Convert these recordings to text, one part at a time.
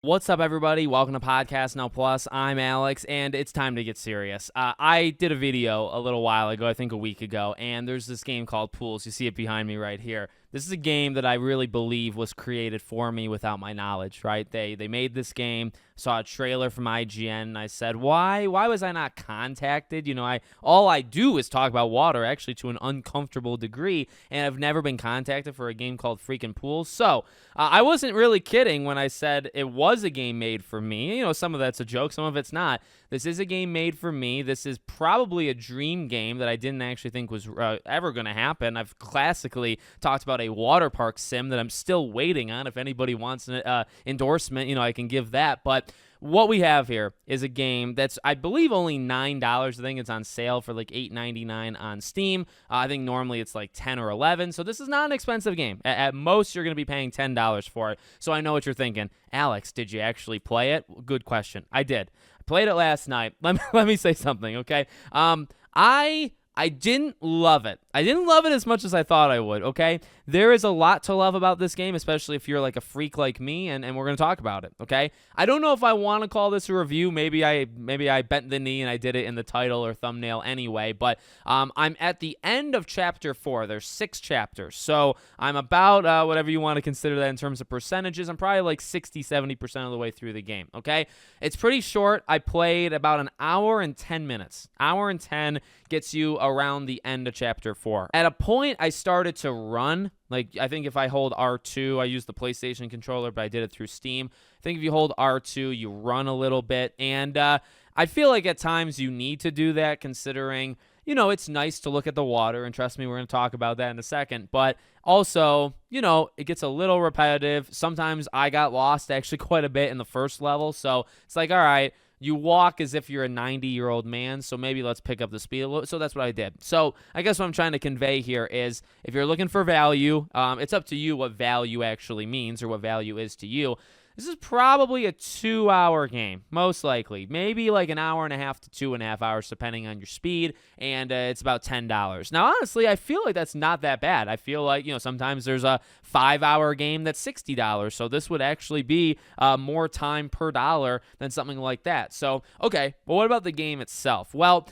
What's up, everybody? Welcome to Podcast Now Plus. I'm Alex, and it's time to get serious. I did a video a little while ago, I think a week ago, and there's this game called Pools. You see it behind me right here. This is a game that I really believe was created for me without my knowledge, right? They made this game, saw a trailer from IGN, and I said, why was I not contacted? You know, all I do is talk about water, actually to an uncomfortable degree, and I've never been contacted for a game called freaking Pools. So I wasn't really kidding when I said it was a game made for me. You know, some of that's a joke, some of it's not. This is a game made for me. This is probably a dream game that I didn't actually think was ever going to happen. I've classically talked about a water park sim that I'm still waiting on. If anybody wants an endorsement, you know, I can give that. But what we have here is a game that's, I believe, only $9. I think it's on sale for like $8.99 on Steam. I think normally it's like $10 or $11. So this is not an expensive game. At most, you're going to be paying $10 for it. So I know what you're thinking. Alex, did you actually play it? Good question. I did. I played it last night. Let me say something, okay? I didn't love it. I didn't love it as much as I thought I would, okay? There is a lot to love about this game, especially if you're like a freak like me, and we're going to talk about it, okay? I don't know if I want to call this a review. Maybe I bent the knee and I did it in the title or thumbnail anyway, but I'm at the end of Chapter 4. There's 6 chapters, so I'm about, whatever you want to consider that in terms of percentages, I'm probably like 60-70% of the way through the game, okay? It's pretty short. I played about an hour and 10 minutes. Hour and 10 gets you around the end of Chapter 4. At a point, I started to run. Like, I think if I hold R2, I use the PlayStation controller, but I did it through Steam. I think if you hold R2, you run a little bit. And I feel like at times you need to do that, considering, you know, it's nice to look at the water. And trust me, we're going to talk about that in a second. But also, you know, it gets a little repetitive. Sometimes I got lost actually quite a bit in the first level. So it's like, all right, you walk as if you're a 90-year-old man, so maybe let's pick up the speed a little. So that's what I did. So I guess what I'm trying to convey here is if you're looking for value, it's up to you what value actually means or what value is to you. This is probably a 2-hour game, most likely. Maybe like an hour and a half to 2.5 hours, depending on your speed, and it's about $10. Now, honestly, I feel like that's not that bad. I feel like, you know, sometimes there's a 5-hour game that's $60, so this would actually be more time per dollar than something like that. So, okay, but what about the game itself? Well,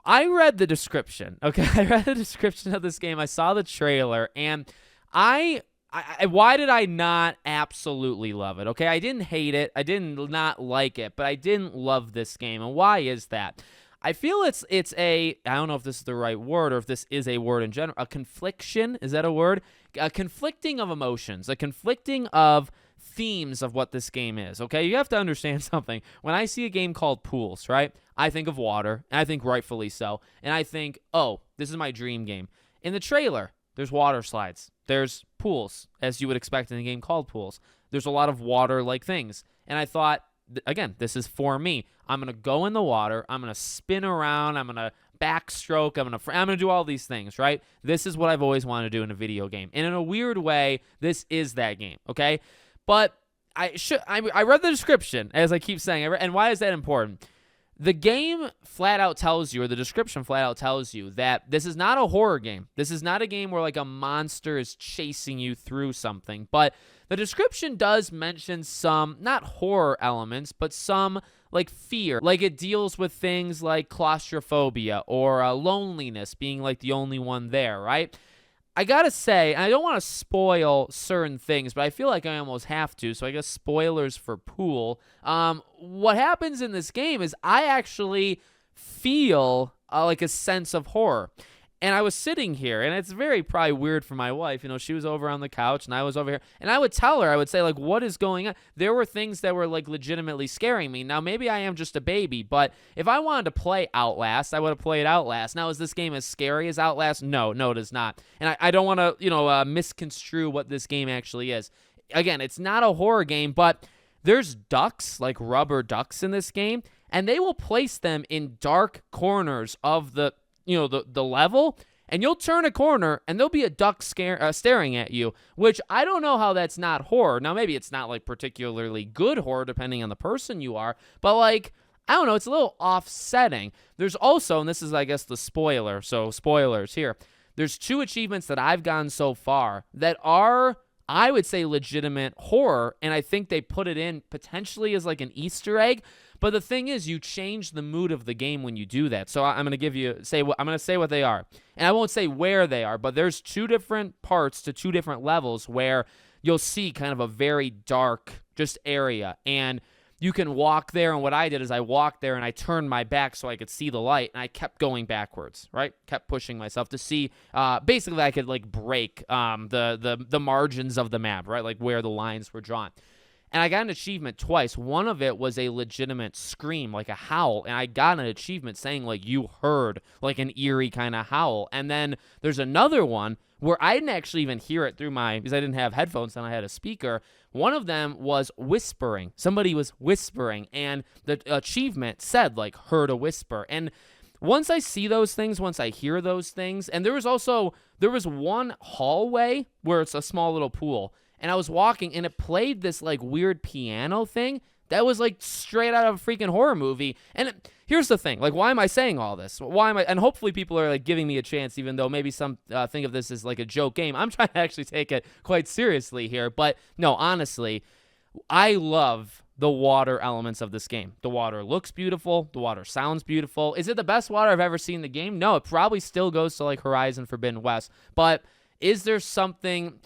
I read the description, okay? I read the description of this game. I saw the trailer, and why did I not absolutely love it? Okay, I didn't hate it. I didn't not like it, but I didn't love this game. And why is that? I feel it's I don't know if this is the right word or if this is a word in general. A confliction, is that a word? A conflicting of emotions, a conflicting of themes of what this game is, okay? You have to understand something. When I see a game called Pools, right, I think of water, and I think rightfully so, and I think, oh, this is my dream game. In the trailer, there's water slides. There's pools, as you would expect in a game called Pools. There's a lot of water-like things. And I thought, again, this is for me. I'm going to go in the water. I'm going to spin around. I'm going to backstroke. I'm going to do all these things, right? This is what I've always wanted to do in a video game. And in a weird way, this is that game, okay? But I read the description, as I keep saying. And why is that important? The game flat out tells you, or the description flat out tells you, that this is not a horror game. This is not a game where like a monster is chasing you through something. But the description does mention some, not horror elements, but some like fear. Like it deals with things like claustrophobia or loneliness, being like the only one there, right? I gotta say, and I don't want to spoil certain things, but I feel like I almost have to, so I guess spoilers for Pool. What happens in this game is I actually feel like a sense of horror. And I was sitting here, and it's very probably weird for my wife. You know, she was over on the couch, and I was over here. And I would tell her, I would say, like, what is going on? There were things that were, like, legitimately scaring me. Now, maybe I am just a baby, but if I wanted to play Outlast, I would have played Outlast. Now, is this game as scary as Outlast? No, it is not. And I don't want to, misconstrue what this game actually is. Again, it's not a horror game, but there's ducks, like rubber ducks in this game, and they will place them in dark corners of the level, and you'll turn a corner and there'll be a duck staring at you, which I don't know how that's not horror. Now, maybe it's not like particularly good horror depending on the person you are, but like, I don't know, it's a little offsetting. There's also, and this is, I guess, the spoiler, so spoilers here. There's 2 achievements that I've gotten so far that are I would say legitimate horror, and I think they put it in potentially as like an Easter egg. But the thing is, you change the mood of the game when you do that. So I'm going to I'm going to say what they are. And I won't say where they are, but there's two different parts to two different levels where you'll see kind of a very dark just area. And you can walk there, and what I did is I walked there and I turned my back so I could see the light, and I kept going backwards, right? Kept pushing myself to see, basically I could like break the margins of the map, right? Like where the lines were drawn. And I got an achievement twice. One of it was a legitimate scream, like a howl, and I got an achievement saying like you heard like an eerie kind of howl. And then there's another one where I didn't actually even hear it because I didn't have headphones and I had a speaker. One of them was whispering. Somebody was whispering, and the achievement said, like, heard a whisper. And once I see those things, once I hear those things, and there was one hallway where it's a small little pool, and I was walking, and it played this, like, weird piano thing that was, like, straight out of a freaking horror movie. And here's the thing. Like, why am I saying all this? And hopefully people are, like, giving me a chance, even though maybe some think of this as, like, a joke game. I'm trying to actually take it quite seriously here. But, no, honestly, I love the water elements of this game. The water looks beautiful. The water sounds beautiful. Is it the best water I've ever seen in the game? No, it probably still goes to, like, Horizon Forbidden West. But is there something...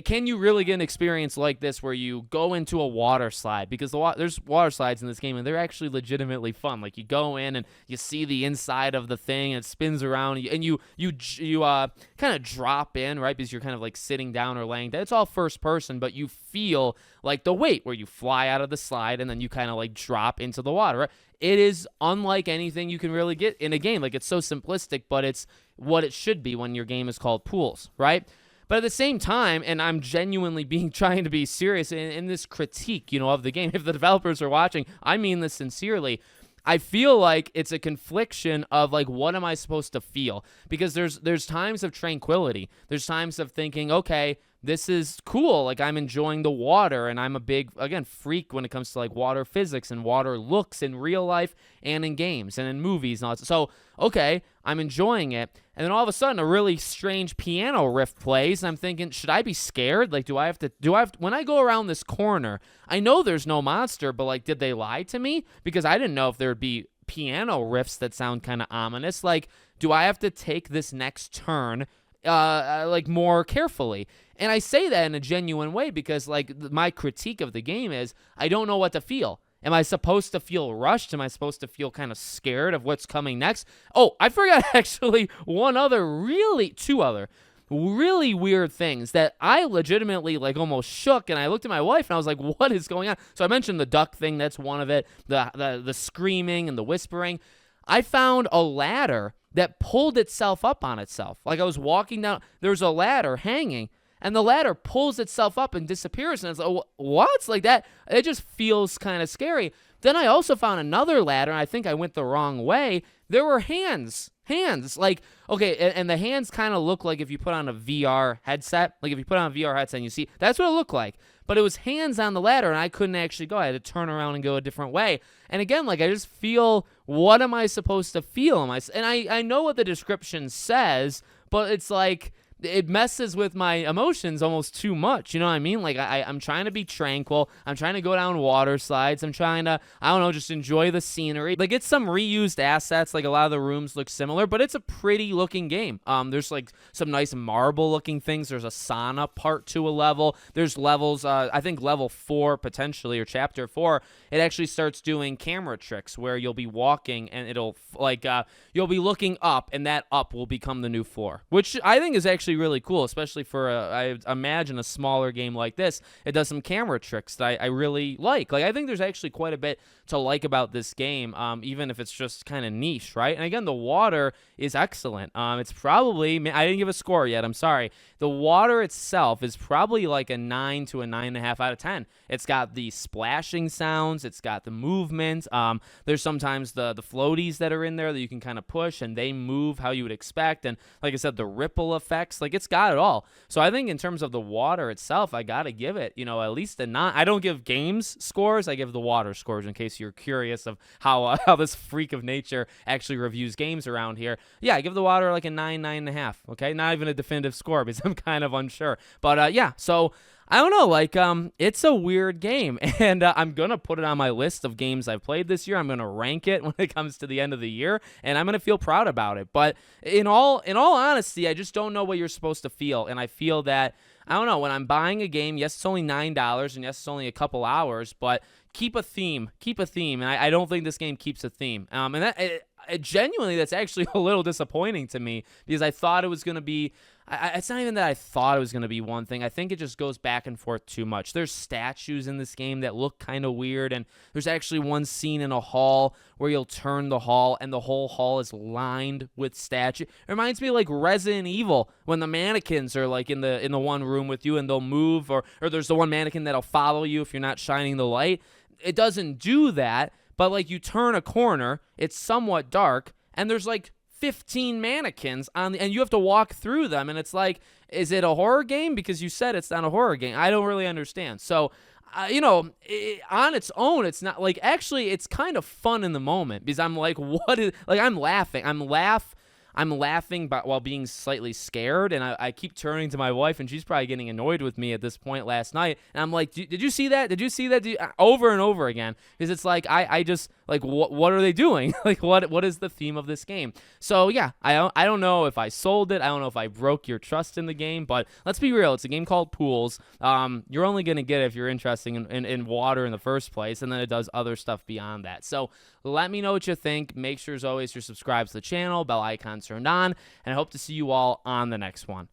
Can you really get an experience like this where you go into a water slide? Because there's water slides in this game, and they're actually legitimately fun. Like, you go in, and you see the inside of the thing, and it spins around, and you kind of drop in, right? Because you're kind of, like, sitting down or laying down. It's all first person, but you feel like the weight where you fly out of the slide, and then you kind of, like, drop into the water, right? It is unlike anything you can really get in a game. Like, it's so simplistic, but it's what it should be when your game is called Pools, right? But at the same time, and I'm genuinely trying to be serious in this critique, of the game. If the developers are watching, I mean this sincerely. I feel like it's a confliction of, like, what am I supposed to feel? Because there's times of tranquility. There's times of thinking, okay, this is cool. Like, I'm enjoying the water, and I'm a big, again, freak when it comes to, like, water physics and water looks in real life and in games and in movies and all that. So, okay, I'm enjoying it. And then all of a sudden, a really strange piano riff plays, and I'm thinking, should I be scared? Like, when I go around this corner, I know there's no monster, but, like, did they lie to me? Because I didn't know if there would be piano riffs that sound kind of ominous. Like, do I have to take this next turn, like, more carefully? And I say that in a genuine way because, like, my critique of the game is I don't know what to feel. Am I supposed to feel rushed? Am I supposed to feel kind of scared of what's coming next? Oh, I forgot actually two other really weird things that I legitimately, like, almost shook, and I looked at my wife and I was like, what is going on? So I mentioned the duck thing. That's one of it. The screaming and the whispering. I found a ladder that pulled itself up on itself. Like, I was walking down, there's a ladder hanging, and the ladder pulls itself up and disappears. And it's like, what? Like that, it just feels kind of scary. Then I also found another ladder, and I think I went the wrong way. There were hands. Like, okay, and the hands kind of look like if you put on a VR headset. Like, if you put on a VR headset and you see, that's what it looked like. But it was hands on the ladder, and I couldn't actually go. I had to turn around and go a different way. And again, like, I just feel, what am I supposed to feel? And I know what the description says, but it's like, it messes with my emotions almost too much. You know what I mean? Like, I'm trying to be tranquil. I'm trying to go down water slides. I'm trying to, I don't know, just enjoy the scenery. Like, it's some reused assets. Like, a lot of the rooms look similar, but it's a pretty looking game. There's, like, some nice marble looking things. There's a sauna part to a level. There's levels, I think level 4 potentially, or chapter 4, it actually starts doing camera tricks where you'll be walking and it'll, like, you'll be looking up, and that up will become the new floor, which I think is actually really cool, especially for I imagine a smaller game like this. It does some camera tricks that I really like. Like, I think there's actually quite a bit to like about this game, even if it's just kind of niche, right? And again, the water is excellent. It's probably, I didn't give a score yet, I'm sorry. The water itself is probably like a 9 to a 9.5 out of 10. It's got the splashing sounds, it's got the movement. There's sometimes the floaties that are in there that you can kind of push, and they move how you would expect. And like I said, the ripple effects, like, it's got it all. So I think in terms of the water itself, I gotta give it, at least a 9. I don't give games scores, I give the water scores, in case you're curious of how this freak of nature actually reviews games around here. Yeah, I give the water like a 9, 9.5. Okay, not even a definitive score because I'm kind of unsure. But yeah, so I don't know, like it's a weird game, and I'm gonna put it on my list of games I've played this year. I'm gonna rank it when it comes to the end of the year, and I'm gonna feel proud about it. But in all honesty, I just don't know what you're supposed to feel, and I feel that I don't know when I'm buying a game. Yes, it's only $9, and yes, it's only a couple hours, but keep a theme, and I don't think this game keeps a theme. And that. Genuinely, that's actually a little disappointing to me because I thought it was going to be. It's not even that I thought it was going to be one thing. I think it just goes back and forth too much. There's statues in this game that look kind of weird, and there's actually one scene in a hall where you'll turn the hall, and the whole hall is lined with statues. It reminds me of like Resident Evil when the mannequins are like in the one room with you, and they'll move, or there's the one mannequin that'll follow you if you're not shining the light. It doesn't do that. But, like, you turn a corner, it's somewhat dark, and there's, like, 15 mannequins and you have to walk through them, and it's like, is it a horror game? Because you said it's not a horror game. I don't really understand. So, on its own, it's not, like, actually, it's kind of fun in the moment, because I'm like, what is, like, I'm laughing. I'm laughing while being slightly scared, and I keep turning to my wife, and she's probably getting annoyed with me at this point last night. And I'm like, did you see that? Did you see that? Over and over again. Because it's like, I just, like, what are they doing? Like, what is the theme of this game? So, yeah, I don't know if I sold it. I don't know if I broke your trust in the game. But let's be real. It's a game called Pools. You're only going to get it if you're interested in water in the first place, and then it does other stuff beyond that. So let me know what you think. Make sure, as always, you're subscribed to the channel, bell icon turned on, and I hope to see you all on the next one.